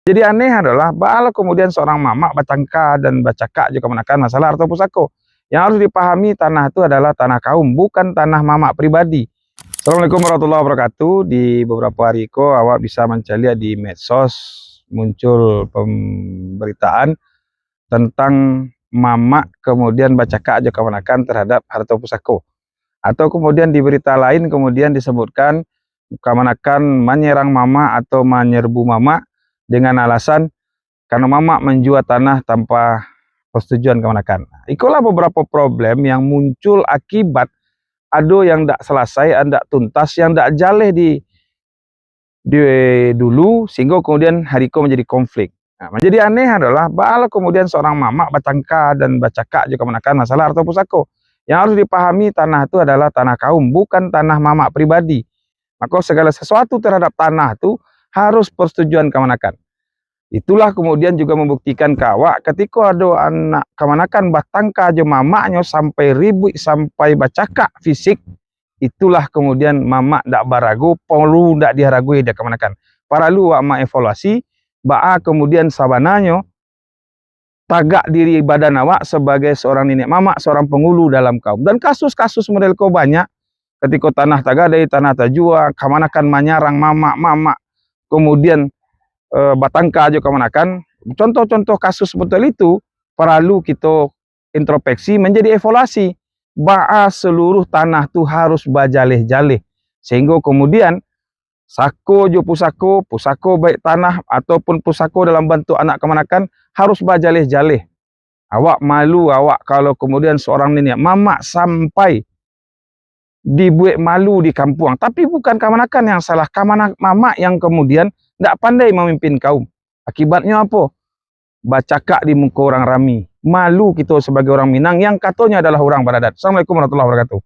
Jadi aneh adalah bala kemudian seorang mamak bacangka dan bacaka juga menekan masalah harta pusako. Yang harus dipahami tanah itu adalah tanah kaum, bukan tanah mamak pribadi. Assalamualaikum warahmatullahi wabarakatuh. Di beberapa hari ko awak bisa mencari di medsos muncul pemberitaan tentang mamak kemudian bacaka juga menekan terhadap harta pusako. Atau kemudian di berita lain kemudian disebutkan kemanakan menyerang mama atau menyerbu mama dengan alasan karena mama menjual tanah tanpa persetujuan kemanakan. Itulah beberapa problem yang muncul akibat ado yang tidak selesai, tidak tuntas, yang tidak jaleh di dulu sehingga kemudian hariko menjadi konflik. Nah, menjadi aneh adalah bala kemudian seorang mama bacangka dan bacaka juga menekan masalah harta pusako. Yang harus dipahami tanah itu adalah tanah kaum, bukan tanah mamak pribadi. Maka segala sesuatu terhadap tanah itu harus persetujuan kemanakan. Itulah kemudian juga membuktikan kawak ketika ada anak kemanakan batangka aja mamaknya sampai ribut sampai bacaka fisik. Itulah kemudian mamak ndak baragu, perlu ndak diharagui dia kemanakan. Para lu wak evaluasi, baa kemudian sabananya tagak diri badan awak sebagai seorang nenek mamak, seorang penghulu dalam kaum. Dan kasus-kasus model kau banyak. Ketika tanah tagadai, tanah tajua, kemanakan menyarang mamak-mamak, kemudian batangka aja kemanakan. Contoh-contoh kasus seperti itu perlu kita introspeksi menjadi evaluasi. Baa seluruh tanah tu harus bajaleh-jaleh. Sehingga kemudian sako jo pusako, pusako baik tanah ataupun pusako dalam bentuk anak kemanakan harus bajaleh-jaleh. Awak malu awak kalau kemudian seorang nenek mamak sampai dibuat malu di kampung. Tapi bukan kemanakan yang salah, kemanakan mamak yang kemudian tidak pandai memimpin kaum. Akibatnya apa? Bacaka di muka orang rami. Malu kita sebagai orang Minang yang katanya adalah orang Baradat. Assalamualaikum warahmatullahi wabarakatuh.